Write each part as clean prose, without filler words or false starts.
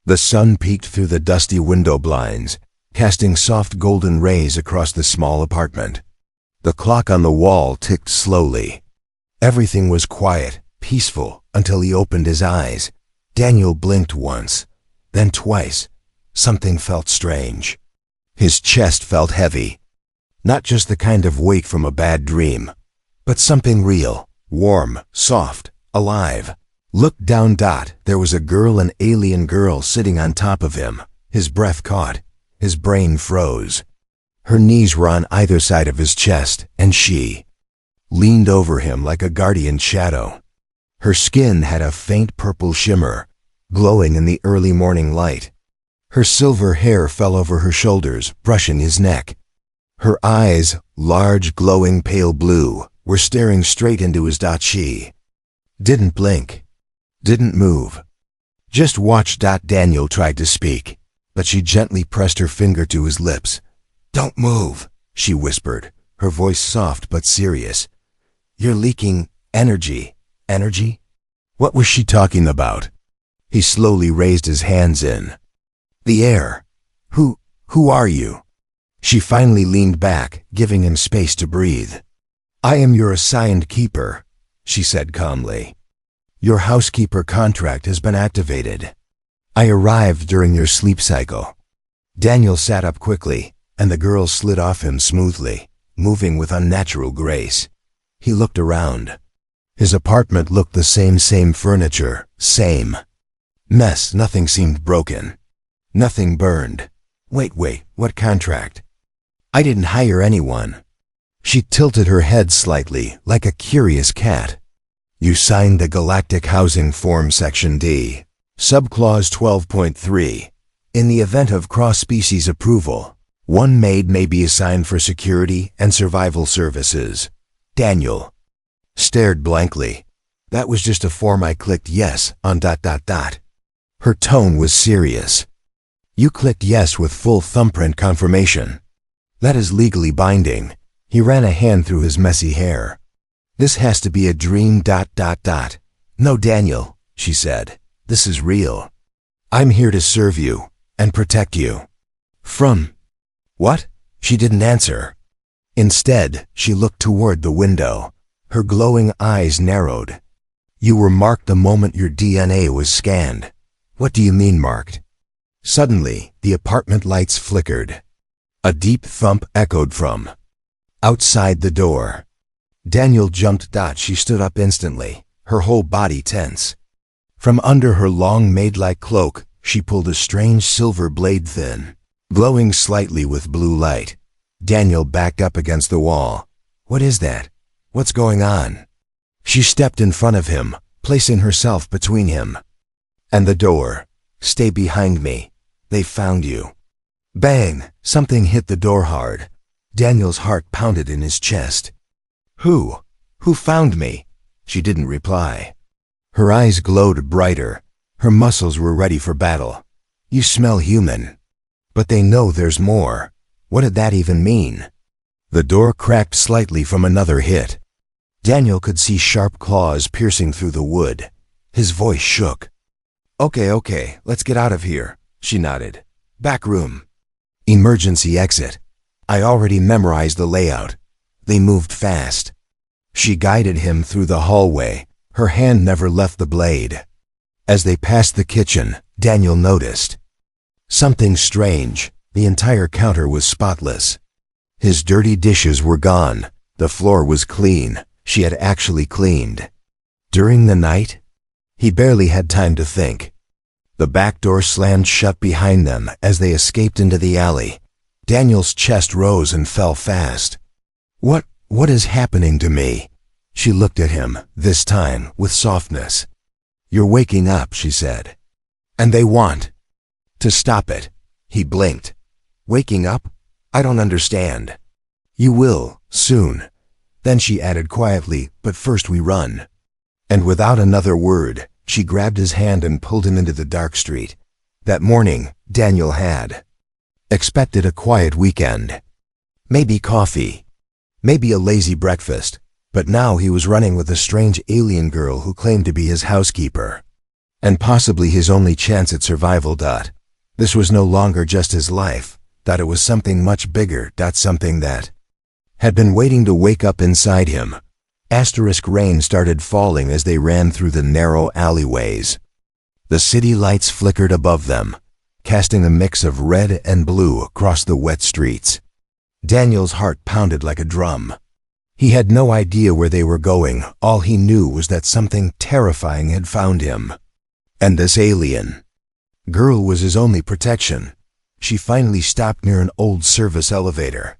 The sun peeked through the dusty window blinds, casting soft golden rays across the small apartment. The clock on the wall ticked slowly. Everything was quiet, peaceful, until he opened his eyes. Daniel blinked once, then twice. Something felt strange. His chest felt heavy. Not just the kind of weight from a bad dream, but something real, warm, soft, alive. Looked down. There was a girl, an alien girl, sitting on top of him. His breath caught. His brain froze. Her knees were on either side of his chest, and she leaned over him like a guardian shadow. Her skin had a faint purple shimmer, glowing in the early morning light. Her silver hair fell over her shoulders, brushing his neck. Her eyes, large, glowing pale blue, were staring straight into his. She didn't blink, didn't move. Just watched. Daniel tried to speak, but she gently pressed her finger to his lips. "Don't move," she whispered, her voice soft but serious. "You're leaking energy." Energy? What was she talking about? He slowly raised his hands in the air. Who are you?" She finally leaned back, giving him space to breathe. "I am your assigned keeper," she said calmly. "Your housekeeper contract has been activated. I arrived during your sleep cycle." Daniel sat up quickly, and the girl slid off him smoothly, moving with unnatural grace. He looked around. His apartment looked the same furniture, same mess. Nothing seemed broken. Nothing burned. Wait, what contract? I didn't hire anyone." She tilted her head slightly, like a curious cat. "You signed the Galactic Housing Form Section D, Subclause 12.3. In the event of cross-species approval, one maid may be assigned for security and survival services." Daniel stared blankly. "That was just a form I clicked yes on. Her tone was serious. "You clicked yes with full thumbprint confirmation. That is legally binding." He ran a hand through his messy hair. "This has to be a dream. No, Daniel," she said. "This is real. I'm here to serve you and protect you." "From what?" She didn't answer. Instead, she looked toward the window. Her glowing eyes narrowed. "You were marked the moment your DNA was scanned." "What do you mean marked?" Suddenly, the apartment lights flickered. A deep thump echoed from outside the door. Daniel jumped. She stood up instantly, her whole body tense. From under her long maid-like cloak, she pulled a strange silver blade, thin, glowing slightly with blue light. Daniel backed up against the wall. "What is that? What's going on?" She stepped in front of him, placing herself between him and the door. "Stay behind me. They found you." Bang! Something hit the door hard. Daniel's heart pounded in his chest. Who found me?" She didn't reply. Her eyes glowed brighter. Her muscles were ready for battle. "You smell human. But they know there's more." What did that even mean? The door cracked slightly from another hit. Daniel could see sharp claws piercing through the wood. His voice shook. Okay, let's get out of here," she nodded. "Back room. Emergency exit. I already memorized the layout." They moved fast. She guided him through the hallway. Her hand never left the blade. As they passed the kitchen, Daniel noticed something strange. The entire counter was spotless. His dirty dishes were gone. The floor was clean. She had actually cleaned. During the night? He barely had time to think. The back door slammed shut behind them as they escaped into the alley. Daniel's chest rose and fell fast. What is happening to me?" She looked at him, this time with softness. "You're waking up," she said. "And they want to stop it." He blinked. "Waking up? I don't understand." "You will, soon." Then she added quietly, "But first we run." And without another word, she grabbed his hand and pulled him into the dark street. That morning, Daniel had expected a quiet weekend. Maybe coffee. Maybe a lazy breakfast. But now he was running with a strange alien girl who claimed to be his housekeeper. And possibly his only chance at survival. This was no longer just his life, it was something much bigger, something that had been waiting to wake up inside him. Rain started falling as they ran through the narrow alleyways. The city lights flickered above them, casting a mix of red and blue across the wet streets. Daniel's heart pounded like a drum. He had no idea where they were going. All he knew was that something terrifying had found him. And this alien girl was his only protection. She finally stopped near an old service elevator.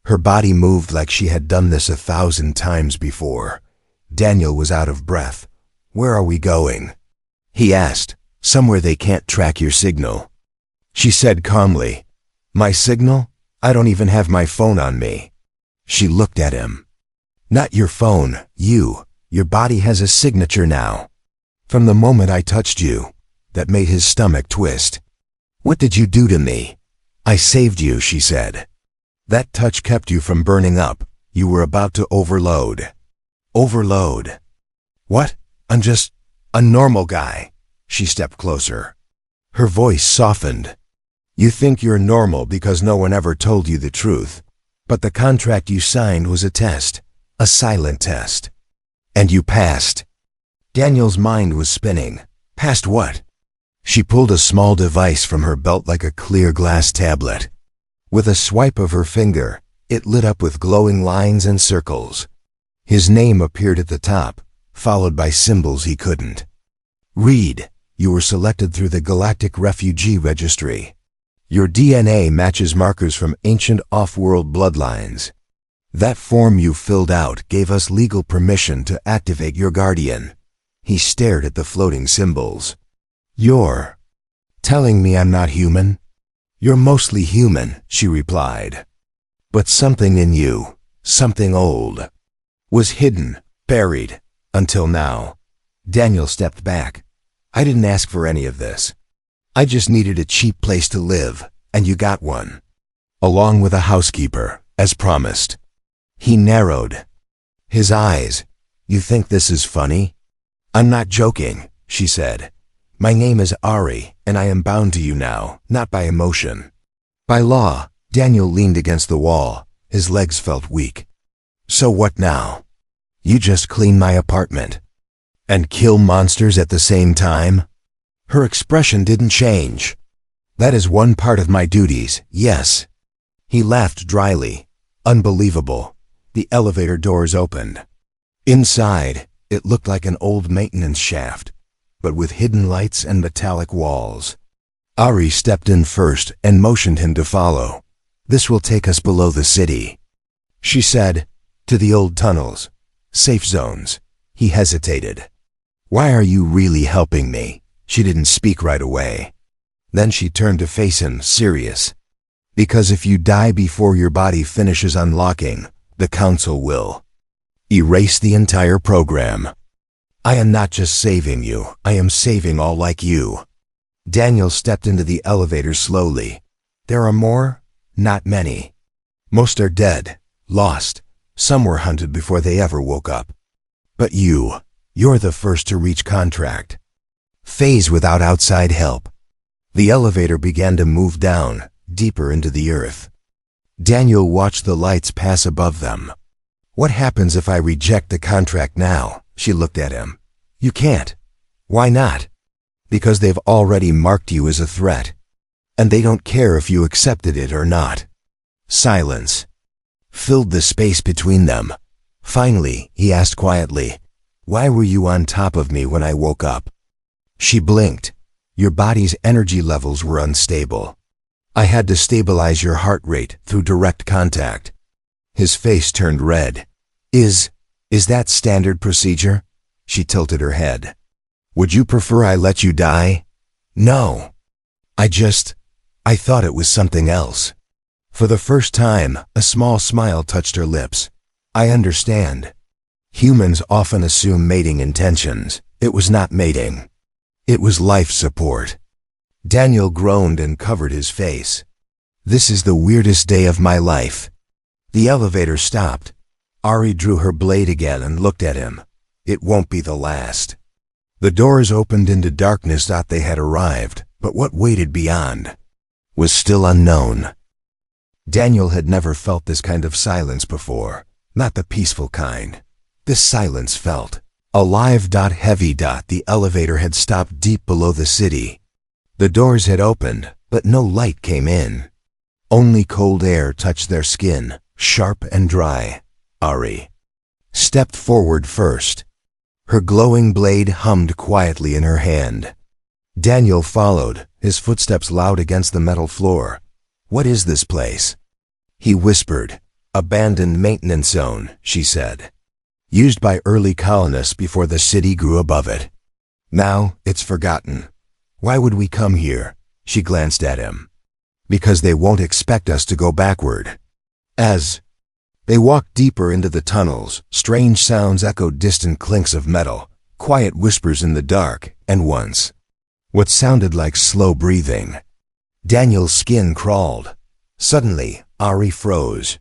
Her body moved like she had done this 1,000 times before. Daniel was out of breath. "Where are we going?" he asked. "Somewhere they can't track your signal." She said calmly, "My signal? I don't even have my phone on me." She looked at him. "Not your phone, your body has a signature now. From the moment I touched you." That made his stomach twist. "What did you do to me?" "I saved you," she said. "That touch kept you from burning up. You were about to overload." "Overload? What? I'm just a normal guy." She stepped closer. Her voice softened. "You think you're normal because no one ever told you the truth. But the contract you signed was a test, a silent test. And you passed." Daniel's mind was spinning. Passed what? She pulled a small device from her belt like a clear glass tablet. With a swipe of her finger, it lit up with glowing lines and circles. His name appeared at the top, followed by symbols he couldn't read. "You were selected through the Galactic Refugee Registry. Your DNA matches markers from ancient off-world bloodlines. That form you filled out gave us legal permission to activate your guardian." He stared at the floating symbols. "You're telling me I'm not human?" "You're mostly human," she replied. "But something in you, something old, was hidden, buried, until now." Daniel stepped back. "I didn't ask for any of this. I just needed a cheap place to live, and you got one. Along with a housekeeper, as promised." He narrowed his eyes. "You think this is funny?" "I'm not joking," she said. "My name is Ari, and I am bound to you now, not by emotion. By law." Daniel leaned against the wall. His legs felt weak. "So what now? You just clean my apartment and kill monsters at the same time?" Her expression didn't change. "That is one part of my duties, yes." He laughed dryly. Unbelievable. The elevator doors opened. Inside, it looked like an old maintenance shaft, but with hidden lights and metallic walls. Ari stepped in first and motioned him to follow. "This will take us below the city," she said. "To the old tunnels. Safe zones." He hesitated. "Why are you really helping me?" She didn't speak right away. Then she turned to face him, serious. "Because if you die before your body finishes unlocking, the Council will erase the entire program. I am not just saving you, I am saving all like you." Daniel stepped into the elevator slowly. "There are more? Not many. Most are dead, lost. Some were hunted before they ever woke up. But you're the first to reach contract. Phase without outside help." The elevator began to move down, deeper into the earth. Daniel watched the lights pass above them. "What happens if I reject the contract now?" She looked at him. "You can't." "Why not?" "Because they've already marked you as a threat. And they don't care if you accepted it or not." Silence filled the space between them. Finally, he asked quietly, "Why were you on top of me when I woke up?" She blinked. "Your body's energy levels were unstable. I had to stabilize your heart rate through direct contact." His face turned red. Is that standard procedure?" She tilted her head. "Would you prefer I let you die?" "No. I thought it was something else." For the first time, a small smile touched her lips. "I understand. Humans often assume mating intentions. It was not mating. It was life support." Daniel groaned and covered his face. "This is the weirdest day of my life." The elevator stopped. Ari drew her blade again and looked at him. "It won't be the last." The doors opened into darkness. They had arrived, but what waited beyond was still unknown. Daniel had never felt this kind of silence before, not the peaceful kind. This silence felt alive. Heavy. The elevator had stopped deep below the city. The doors had opened, but no light came in. Only cold air touched their skin, sharp and dry. Ari stepped forward first. Her glowing blade hummed quietly in her hand. Daniel followed, his footsteps loud against the metal floor. "What is this place?" he whispered. "Abandoned maintenance zone," she said. "Used by early colonists before the city grew above it. Now it's forgotten. Why would we come here?" She glanced at him. "Because they won't expect us to go backward." As they walked deeper into the tunnels, strange sounds echoed, distant clinks of metal, quiet whispers in the dark, and once, what sounded like slow breathing. Daniel's skin crawled. Suddenly, Ari froze.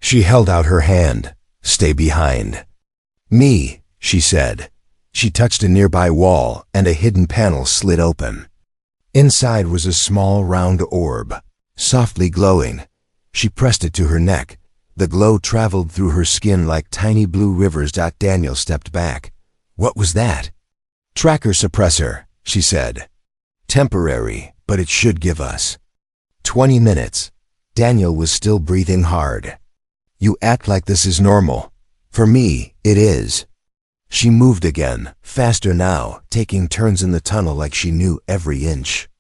She held out her hand. "Stay behind." "Me," she said. She touched a nearby wall, and a hidden panel slid open. Inside was a small round orb, softly glowing. She pressed it to her neck. The glow traveled through her skin like tiny blue rivers. Daniel stepped back. "What was that?" "Tracker suppressor," she said. "Temporary, but it should give us 20 minutes. Daniel was still breathing hard. "You act like this is normal. For me, it is." She moved again, faster now, taking turns in the tunnel like she knew every inch.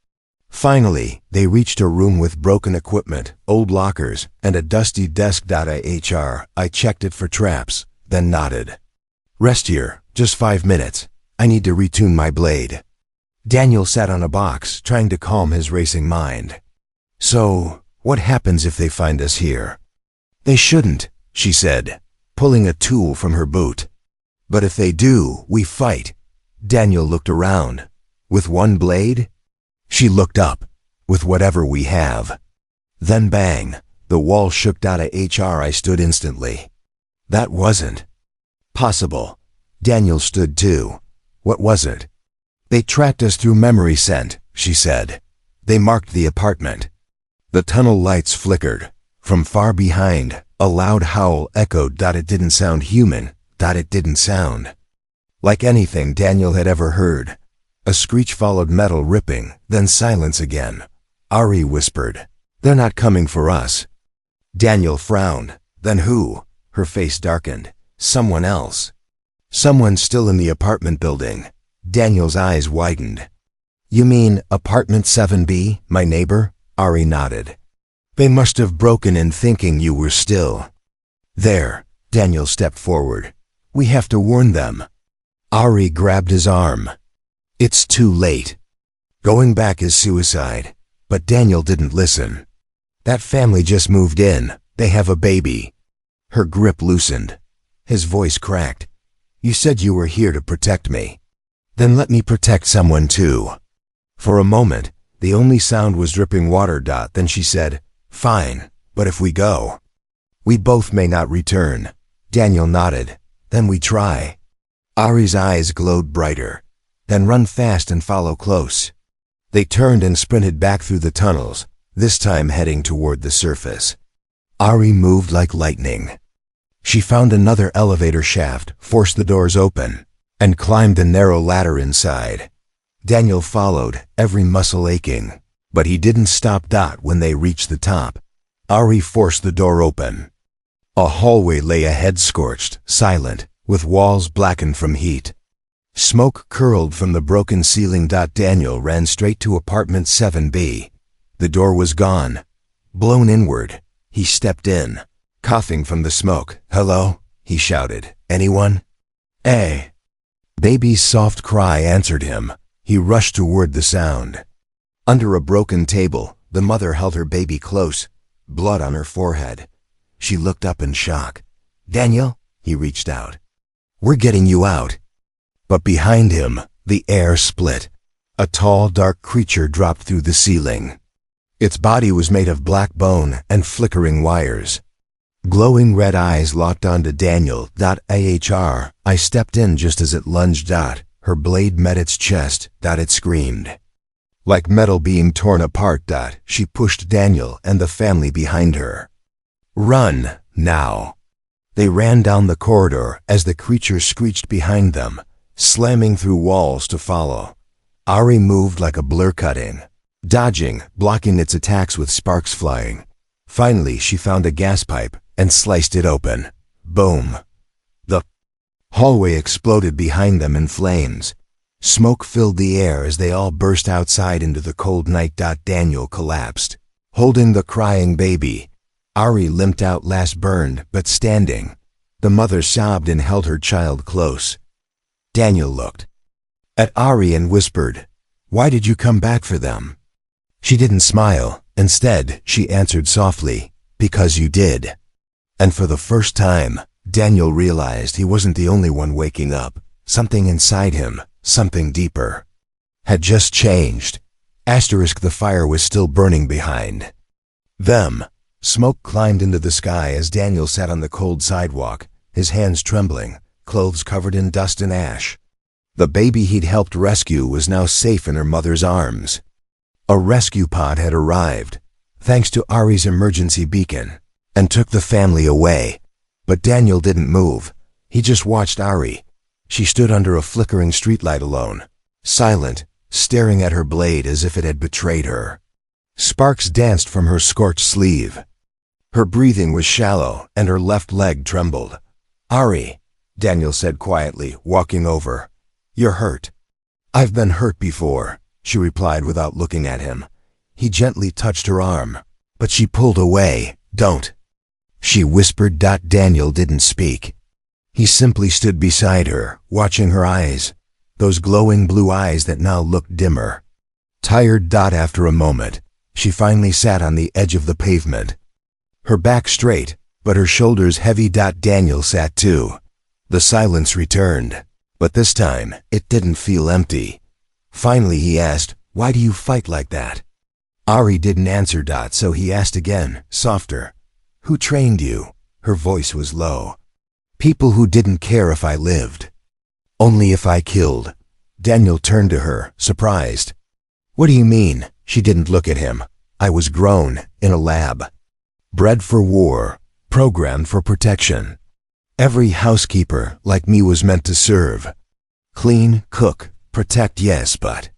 Finally, they reached a room with broken equipment, old lockers, and a dusty desk. I checked it for traps, then nodded. "Rest here, just 5 minutes. I need to retune my blade." Daniel sat on a box, trying to calm his racing mind. "So, what happens if they find us here?" "They shouldn't," she said, pulling a tool from her boot. "But if they do, we fight." Daniel looked around. "With one blade?" She looked up. "With whatever we have." Then bang, the wall shook. I stood instantly. That wasn't possible. Daniel stood too. What was it? "They tracked us through memory scent," she said. "They marked the apartment." The tunnel lights flickered. From far behind, a loud howl echoed. It didn't sound human. It didn't sound like anything Daniel had ever heard. A screech followed metal ripping, then silence again. Ari whispered, "They're not coming for us." Daniel frowned. "Then who?" Her face darkened. "Someone else. Someone still in the apartment building." Daniel's eyes widened. "You mean apartment 7B, my neighbor?" Ari nodded. "They must have broken in thinking you were still there." Daniel stepped forward. "We have to warn them." Ari grabbed his arm. "It's too late. Going back is suicide." But Daniel didn't listen. "That family just moved in. They have a baby." Her grip loosened. His voice cracked. "You said you were here to protect me. Then let me protect someone too." For a moment, the only sound was dripping water. Then she said, "Fine, but if we go, we both may not return." Daniel nodded. "Then we try." Ari's eyes glowed brighter. "Then run fast and follow close." They turned and sprinted back through the tunnels, this time heading toward the surface. Ari moved like lightning. She found another elevator shaft, forced the doors open, and climbed a narrow ladder inside. Daniel followed, every muscle aching, but he didn't stop. When they reached the top, Ari forced the door open. A hallway lay ahead, scorched, silent, with walls blackened from heat. Smoke curled from the broken ceiling. Daniel ran straight to apartment 7B. The door was gone, blown inward. He stepped in, coughing from the smoke. "Hello?" he shouted. "Anyone?" "Eh?" Baby's soft cry answered him. He rushed toward the sound. Under a broken table, the mother held her baby close, blood on her forehead. She looked up in shock. "Daniel?" He reached out. "We're getting you out." But behind him, the air split. A tall, dark creature dropped through the ceiling. Its body was made of black bone and flickering wires. Glowing red eyes locked onto Daniel. I stepped in just as it lunged. Her blade met its chest. It screamed. Like metal being torn apart. She pushed Daniel and the family behind her. Run, now. They ran down the corridor as the creature screeched behind them, slamming through walls to follow. Ari moved like a blur, cutting, dodging, blocking its attacks with sparks flying. Finally, she found a gas pipe and sliced it open. Boom. The hallway exploded behind them in flames. Smoke filled the air as they all burst outside into the cold night. Daniel collapsed, holding the crying baby. Ari limped out, last burned, but standing. The mother sobbed and held her child close. Daniel looked at Ari and whispered, "Why did you come back for them?" She didn't smile. Instead, she answered softly, "Because you did." And for the first time, Daniel realized he wasn't the only one waking up. Something inside him, something deeper, had just changed. The fire was still burning behind them. Smoke climbed into the sky as Daniel sat on the cold sidewalk, his hands trembling, clothes covered in dust and ash. The baby he'd helped rescue was now safe in her mother's arms. A rescue pod had arrived, thanks to Ari's emergency beacon, and took the family away. But Daniel didn't move. He just watched Ari. She stood under a flickering streetlight alone, silent, staring at her blade as if it had betrayed her. Sparks danced from her scorched sleeve. Her breathing was shallow, and her left leg trembled. "Ari," Daniel said quietly, walking over. "You're hurt." "I've been hurt before," she replied without looking at him. He gently touched her arm, but she pulled away. "Don't," she whispered. Daniel didn't speak. He simply stood beside her, watching her eyes, those glowing blue eyes that now looked dimmer. Tired. After a moment, she finally sat on the edge of the pavement, her back straight, but her shoulders heavy. Daniel sat too. The silence returned, but this time it didn't feel empty. Finally he asked, "Why do you fight like that?" Ari didn't answer. So he asked again, softer, "Who trained you?" Her voice was low. "People who didn't care if I lived. Only if I killed." Daniel turned to her, surprised. "What do you mean?" She didn't look at him. "I was grown in a lab. Bred for war, programmed for protection. Every housekeeper like me was meant to serve. Clean, cook, protect, yes, but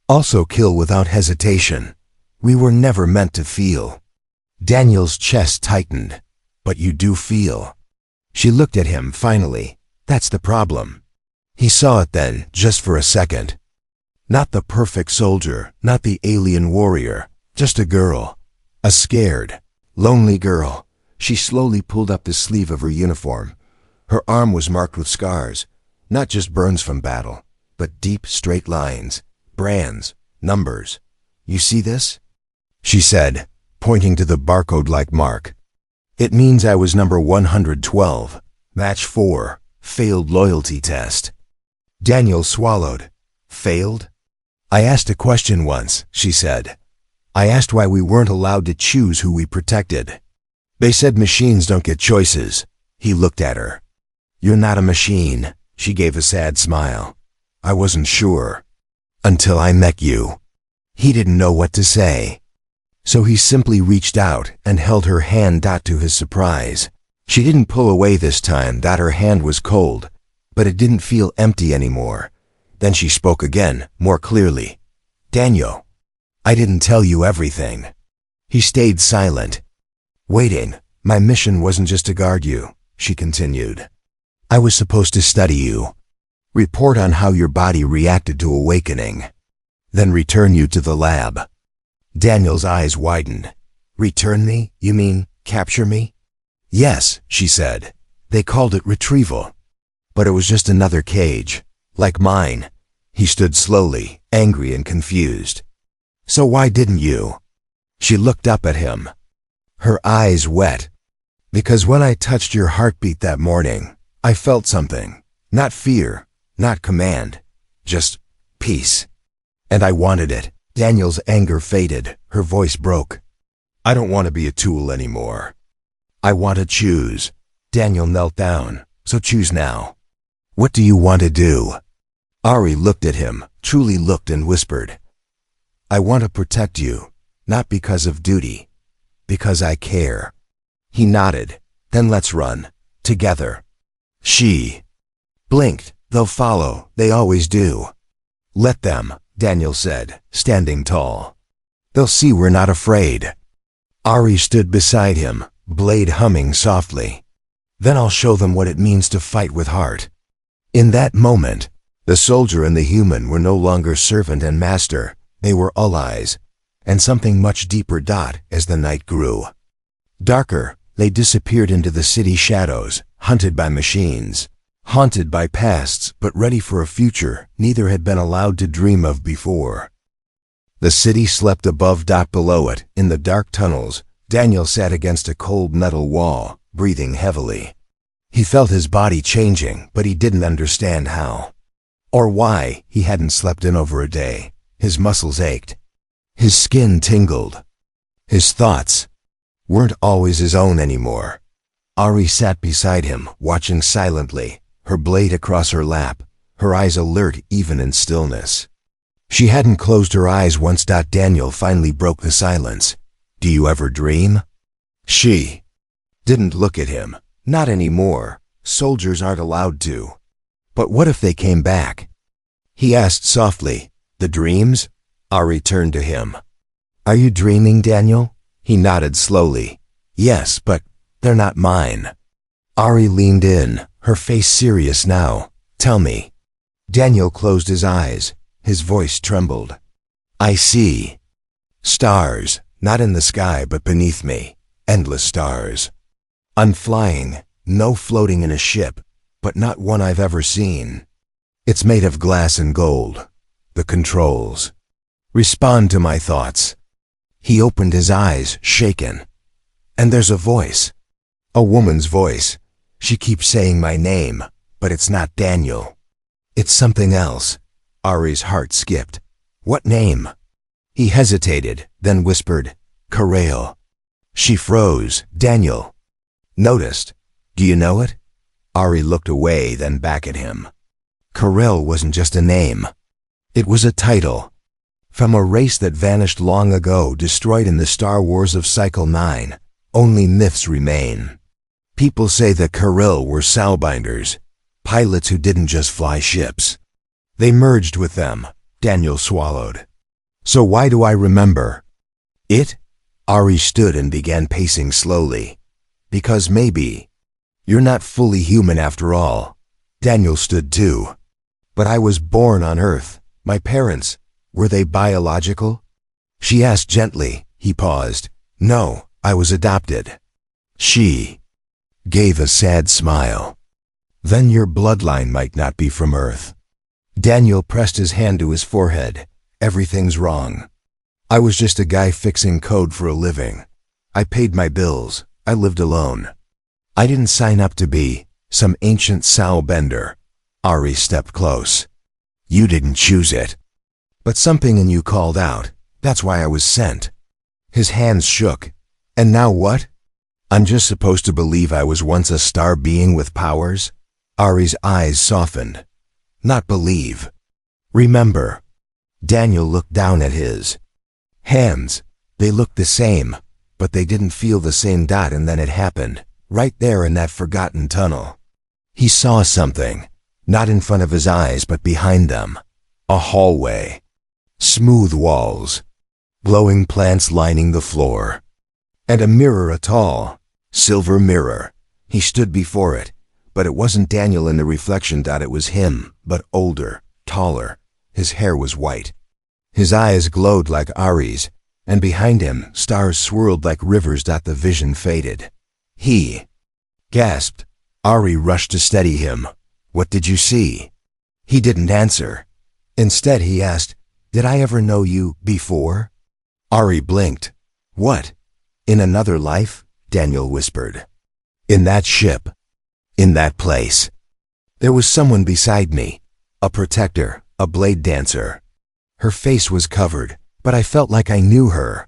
also kill without hesitation. We were never meant to feel." Daniel's chest tightened. "But you do feel." She looked at him finally. "That's the problem." He saw it then, just for a second. Not the perfect soldier, not the alien warrior, just a girl. A scared, lonely girl. She slowly pulled up the sleeve of her uniform. Her arm was marked with scars, not just burns from battle, but deep, straight lines, brands, numbers. "You see this?" she said, pointing to the barcode-like mark. "It means I was number 112, match 4, failed loyalty test." Daniel swallowed. "Failed?" "I asked a question once," she said. "I asked why we weren't allowed to choose who we protected. They said machines don't get choices." He looked at her. "You're not a machine," she gave a sad smile. "I wasn't sure. Until I met you." He didn't know what to say. So he simply reached out and held her hand. To his surprise, she didn't pull away this time. Her hand was cold, but it didn't feel empty anymore. Then she spoke again, more clearly. "Daniel, I didn't tell you everything." He stayed silent, waiting. "My mission wasn't just to guard you," she continued. "I was supposed to study you, report on how your body reacted to awakening, then return you to the lab." Daniel's eyes widened. "Return me? You mean capture me?" "Yes," she said. "They called it retrieval. But it was just another cage, like mine." He stood slowly, angry and confused. "So why didn't you?" She looked up at him, her eyes wet. "Because when I touched your heartbeat that morning, I felt something. Not fear, not command, just peace. And I wanted it." Daniel's anger faded, her voice broke. "I don't want to be a tool anymore. I want to choose." Daniel knelt down. "So choose now. What do you want to do?" Ari looked at him, truly looked, and whispered, "I want to protect you, not because of duty, because I care." He nodded. "Then let's run. Together." She blinked. "They'll follow. They always do." "Let them," Daniel said, standing tall. "They'll see we're not afraid." Ari stood beside him, blade humming softly. "Then I'll show them what it means to fight with heart." In that moment, the soldier and the human were no longer servant and master. They were allies, and something much deeper. As the night grew darker, they disappeared into the city shadows, hunted by machines, haunted by pasts, but ready for a future neither had been allowed to dream of before. The city slept above. Below it, in the dark tunnels, Daniel sat against a cold metal wall, breathing heavily. He felt his body changing, but he didn't understand how or why. He hadn't slept in over a day. His muscles ached. His skin tingled. His thoughts weren't always his own anymore. Ari sat beside him, watching silently, her blade across her lap, her eyes alert even in stillness. She hadn't closed her eyes once. Daniel finally broke the silence. "Do you ever dream?" She didn't look at him. "Not anymore. Soldiers aren't allowed to." "But what if they came back?" he asked softly. "The dreams?" Ari turned to him. "Are you dreaming, Daniel?" He nodded slowly. "Yes, but they're not mine." Ari leaned in, her face serious now. "Tell me." Daniel closed his eyes. His voice trembled. "I see stars, not in the sky but beneath me. Endless stars. I'm flying, no floating in a ship, but not one I've ever seen. It's made of glass and gold. The controls respond to my thoughts." He opened his eyes, shaken. "And there's a voice. A woman's voice. She keeps saying my name, but it's not Daniel. It's something else." Ari's heart skipped. "What name?" He hesitated, then whispered, "Karail." She froze. Daniel noticed. "Do you know it?" Ari looked away, then back at him. Karail wasn't just a name. It was a title. From a race that vanished long ago, destroyed in the Star Wars of Cycle 9, only myths remain. People say the Karail were Salbinders, pilots who didn't just fly ships. They merged with them. Daniel swallowed. "So why do I remember it?" Ari stood and began pacing slowly. "Because maybe you're not fully human after all." Daniel stood too. "But I was born on Earth. My parents, were they biological?" She asked gently. He paused. "No, I was adopted." She gave a sad smile. "Then your bloodline might not be from Earth." Daniel pressed his hand to his forehead. "Everything's wrong. I was just a guy fixing code for a living. I paid my bills. I lived alone. I didn't sign up to be some ancient Sal bender." Ari stepped close. "You didn't choose it. But something in you called out. That's why I was sent." His hands shook. "And now what? I'm just supposed to believe I was once a star being with powers?" Ari's eyes softened. "Not believe. Remember." Daniel looked down at his hands. They looked the same, but they didn't feel the same. And then it happened, right there in that forgotten tunnel. He saw something, not in front of his eyes but behind them. A hallway. Smooth walls. Glowing plants lining the floor. And a mirror, a tall, silver mirror. He stood before it, but it wasn't Daniel in the reflection. It was him, but older, taller. His hair was white. His eyes glowed like Ari's, and behind him stars swirled like rivers. The vision faded. He gasped. Ari rushed to steady him. "What did you see?" He didn't answer. Instead he asked, "Did I ever know you before?" Ari blinked. "What? In another life?" Daniel whispered. "In that ship. In that place. There was someone beside me. A protector, a blade dancer. Her face was covered, but I felt like I knew her."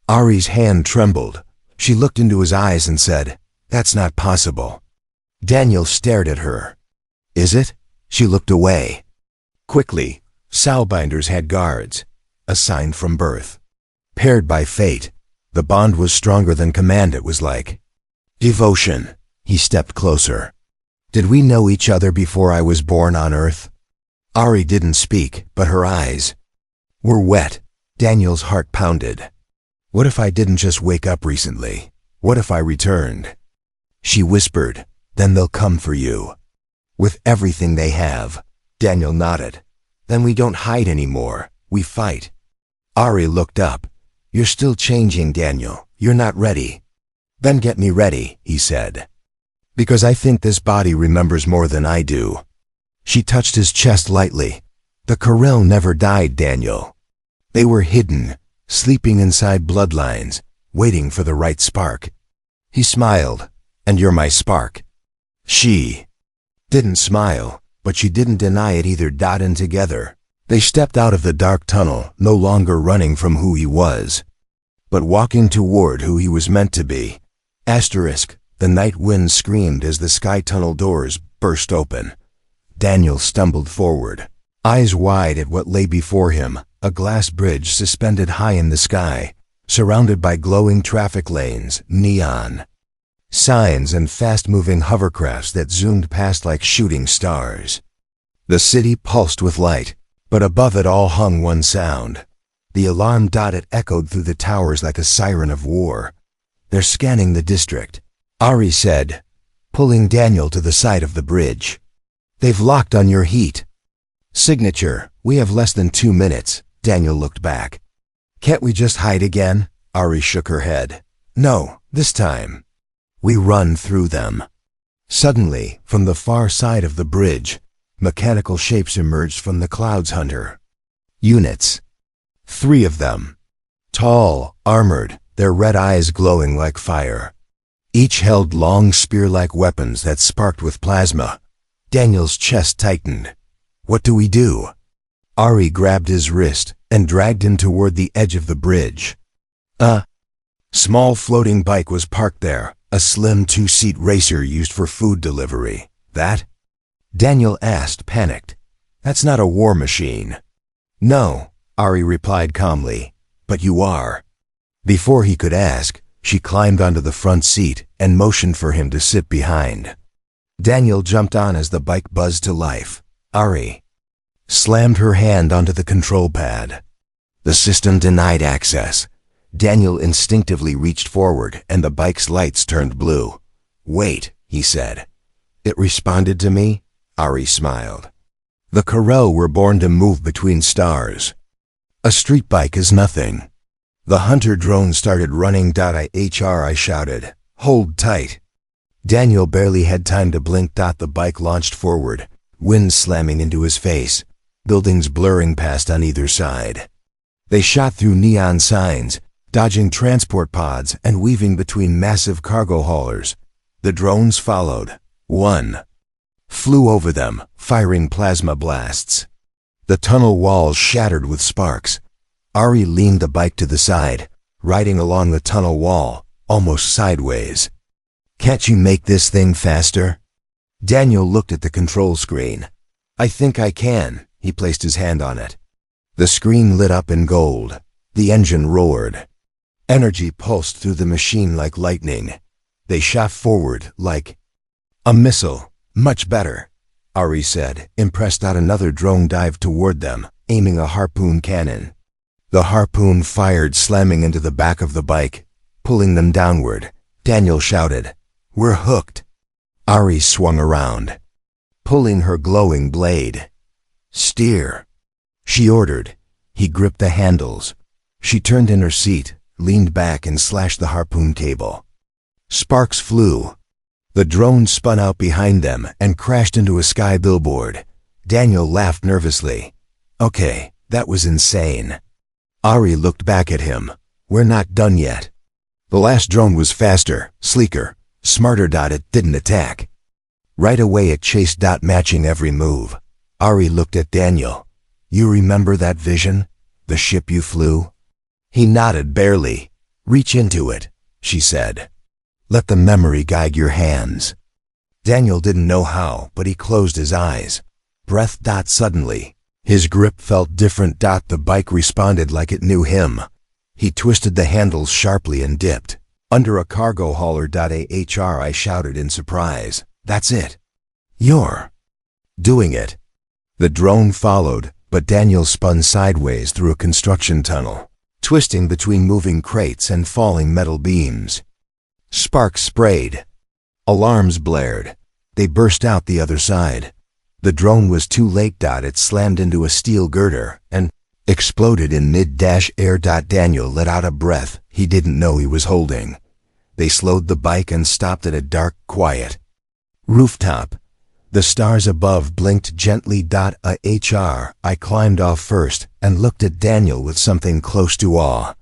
Ari's hand trembled. She looked into his eyes and said, "That's not possible." Daniel stared at her. "Is it?" She looked away. Quickly, Soulbinders had guards, assigned from birth. Paired by fate, the bond was stronger than command. It was like devotion. He stepped closer. Did we know each other before I was born on Earth? Ari didn't speak, but her eyes were wet. Daniel's heart pounded. What if I didn't just wake up recently? What if I returned? She whispered, then they'll come for you. With everything they have. Daniel nodded. Then we don't hide anymore. We fight. Ari looked up. You're still changing, Daniel. You're not ready. Then get me ready, he said. Because I think this body remembers more than I do. She touched his chest lightly. The Corel never died, Daniel. They were hidden, sleeping inside bloodlines, waiting for the right spark. He smiled. And you're my spark. She didn't smile, but she didn't deny it either. And together, they stepped out of the dark tunnel, no longer running from who he was, but walking toward who he was meant to be. The night wind screamed as the sky tunnel doors burst open. Daniel stumbled forward, eyes wide at what lay before him, a glass bridge suspended high in the sky, surrounded by glowing traffic lanes, neon signs and fast-moving hovercrafts that zoomed past like shooting stars. The city pulsed with light, but above it all hung one sound. The alarm. It echoed through the towers like a siren of war. They're scanning the district, Ari said, pulling Daniel to the side of the bridge. They've locked on your heat signature. We have less than 2 minutes. Daniel looked back. Can't we just hide again? Ari shook her head. No, this time we run through them. Suddenly, from the far side of the bridge, mechanical shapes emerged from the clouds. Hunter units. 3 of them. Tall, armored, their red eyes glowing like fire. Each held long spear-like weapons that sparked with plasma. Daniel's chest tightened. What do we do? Ari grabbed his wrist and dragged him toward the edge of the bridge. A small floating bike was parked there, a slim 2-seat racer used for food delivery. That? Daniel asked, panicked. That's not a war machine. No, Ari replied calmly, but you are. Before he could ask, she climbed onto the front seat and motioned for him to sit behind. Daniel jumped on as the bike buzzed to life. Ari slammed her hand onto the control pad. The system denied access. Daniel instinctively reached forward and the bike's lights turned blue. Wait, he said. It responded to me? Ari smiled. The Corel were born to move between stars. A street bike is nothing. The hunter drone started running. I shouted. Hold tight. Daniel barely had time to blink. The bike launched forward, wind slamming into his face, buildings blurring past on either side. They shot through neon signs, dodging transport pods and weaving between massive cargo haulers. The drones followed. One flew over them, firing plasma blasts. The tunnel walls shattered with sparks. Ari leaned the bike to the side, riding along the tunnel wall, almost sideways. Can't you make this thing faster? Daniel looked at the control screen. I think I can. He placed his hand on it. The screen lit up in gold. The engine roared. Energy pulsed through the machine like lightning. They shot forward like a missile. Much better, Ari said, impressed. Another drone dived toward them, aiming a harpoon cannon. The harpoon fired, slamming into the back of the bike, pulling them downward. Daniel shouted, We're hooked. Ari swung around, pulling her glowing blade. Steer, she ordered. He gripped the handles. She turned in her seat, leaned back and slashed the harpoon cable. Sparks flew. The drone spun out behind them and crashed into a sky billboard. Daniel laughed nervously. Okay, that was insane. Ari looked back at him. We're not done yet. The last drone was faster, sleeker, smarter. It didn't attack. Right away it chased. Matching every move. Ari looked at Daniel. You remember that vision? The ship you flew? He nodded barely. Reach into it, she said. Let the memory guide your hands. Daniel didn't know how, but he closed his eyes. Breath. Suddenly, His grip felt different. The bike responded like it knew him. He twisted the handles sharply and dipped. Under a cargo hauler. HFY shouted in surprise. That's it. You're doing it. The drone followed, but Daniel spun sideways through a construction tunnel, twisting between moving crates and falling metal beams. Sparks sprayed. Alarms blared. They burst out the other side. The drone was too late. It slammed into a steel girder and exploded in mid-air. Daniel let out a breath he didn't know he was holding. They slowed the bike and stopped at a dark, quiet rooftop. The stars above blinked gently. I climbed off first and looked at Daniel with something close to awe.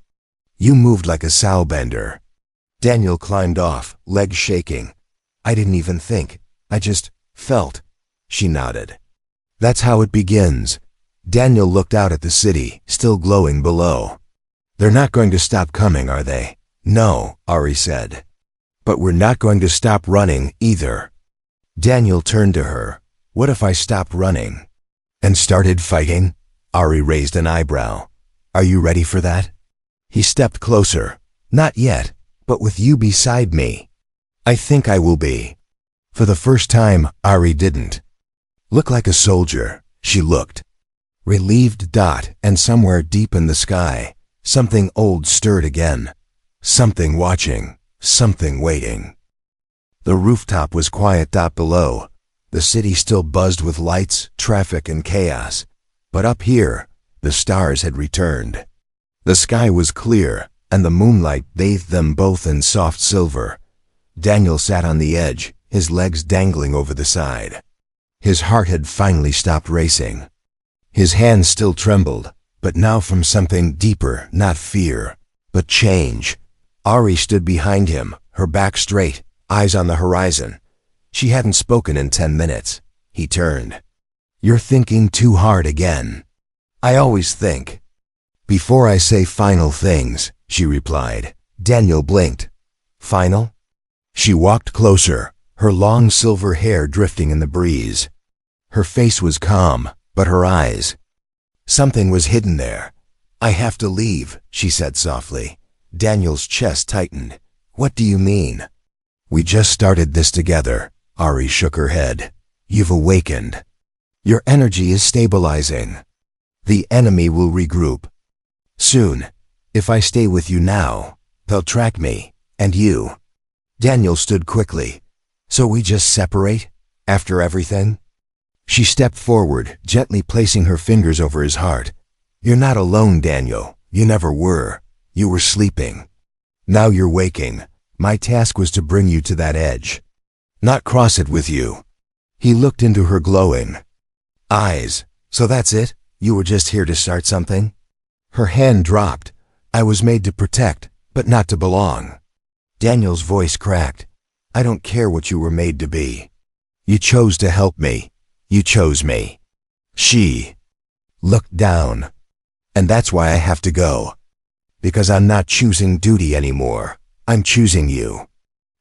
You moved like a soundbender. Daniel climbed off, legs shaking. I didn't even think. I just felt. She nodded. That's how it begins. Daniel looked out at the city, still glowing below. They're not going to stop coming, are they? No, Ari said. But we're not going to stop running either. Daniel turned to her. What if I stopped running and started fighting? Ari raised an eyebrow. Are you ready for that? He stepped closer. Not yet, but with you beside me. I think I will be. For the first time, Ari didn't look like a soldier. She looked relieved. And somewhere deep in the sky, something old stirred again. Something watching, something waiting. The rooftop was quiet. Below, the city still buzzed with lights, traffic, and chaos. But up here, the stars had returned. The sky was clear, and the moonlight bathed them both in soft silver. Daniel sat on the edge, his legs dangling over the side. His heart had finally stopped racing. His hands still trembled, but now from something deeper, not fear, but change. Ari stood behind him, her back straight, eyes on the horizon. She hadn't spoken in 10 minutes. He turned. You're thinking too hard again. I always think before I say final things, she replied. Daniel blinked. Final? She walked closer, her long silver hair drifting in the breeze. Her face was calm, but her eyes. Something was hidden there. I have to leave, she said softly. Daniel's chest tightened. What do you mean? We just started this together. Ari shook her head. You've awakened. Your energy is stabilizing. The enemy will regroup soon. If I stay with you now, they'll track me, and you. Daniel stood quickly. So we just separate? After everything? She stepped forward, gently placing her fingers over his heart. You're not alone, Daniel. You never were. You were sleeping. Now you're waking. My task was to bring you to that edge, not cross it with you. He looked into her glowing eyes. So that's it? You were just here to start something? Her hand dropped. I was made to protect, but not to belong. Daniel's voice cracked. I don't care what you were made to be. You chose to help me. You chose me. She looked down. And that's why I have to go. Because I'm not choosing duty anymore. I'm choosing you.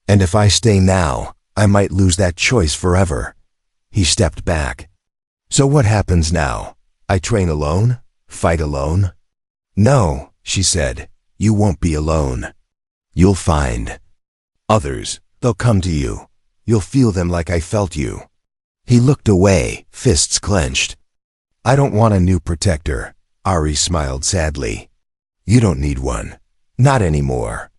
And if I stay now, I might lose that choice forever. He stepped back. So what happens now? I train alone? Fight alone? No, she said. You won't be alone. You'll find others. They'll come to you. You'll feel them like I felt you. He looked away, fists clenched. I don't want a new protector. Ari smiled sadly. You don't need one. Not anymore.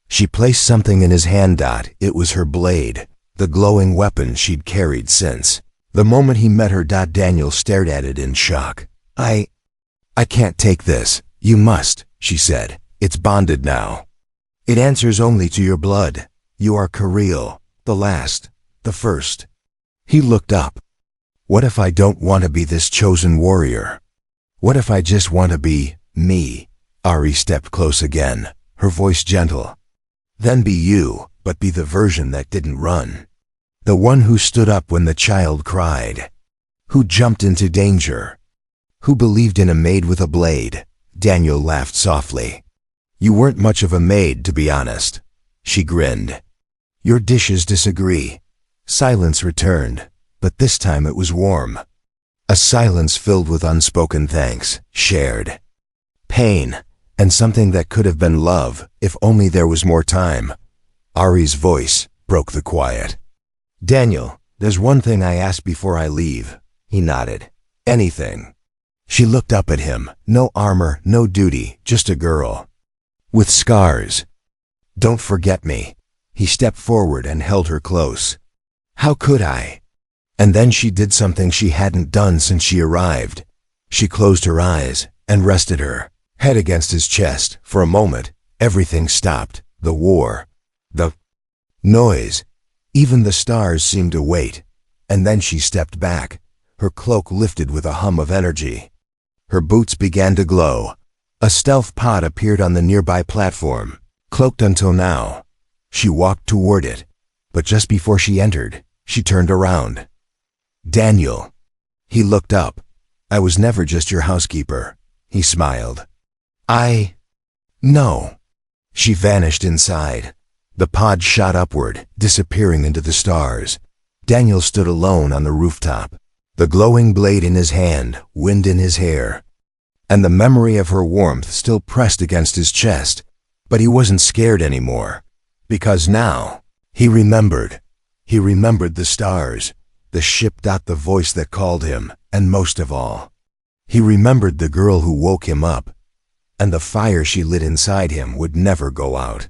She placed something in his hand. It was her blade, the glowing weapon she'd carried since the moment he met her. Daniel stared at it in shock. I can't take this. You must, she said. It's bonded now. It answers only to your blood. You are Kirill, the last, the first. He looked up. What if I don't want to be this chosen warrior? What if I just want to be me? Ari stepped close again, her voice gentle. Then be you, but be the version that didn't run. The one who stood up when the child cried. Who jumped into danger. Who believed in a maid with a blade. Daniel laughed softly. You weren't much of a maid, to be honest. She grinned. Your dishes disagree. Silence returned, but this time it was warm. A silence filled with unspoken thanks, shared pain, and something that could have been love if only there was more time. Ari's voice broke the quiet. "Daniel, there's one thing I ask before I leave." He nodded. "Anything." She looked up at him. No armor, no duty, just a girl with scars. "Don't forget me." He stepped forward and held her close. "How could I?" And then she did something she hadn't done since she arrived. She closed her eyes and rested her head against his chest. For a moment, everything stopped. The war, the noise, even the stars seemed to wait. And then she stepped back, her cloak lifted with a hum of energy. Her boots began to glow. A stealth pod appeared on the nearby platform, cloaked until now. She walked toward it, but just before she entered, she turned around. "Daniel." He looked up. "I was never just your housekeeper." He smiled. No." She vanished inside. The pod shot upward, disappearing into the stars. Daniel stood alone on the rooftop, the glowing blade in his hand, wind in his hair, and the memory of her warmth still pressed against his chest. But he wasn't scared anymore, because now he remembered. He remembered the stars, the ship, the voice that called him, and most of all, he remembered the girl who woke him up, and the fire she lit inside him would never go out.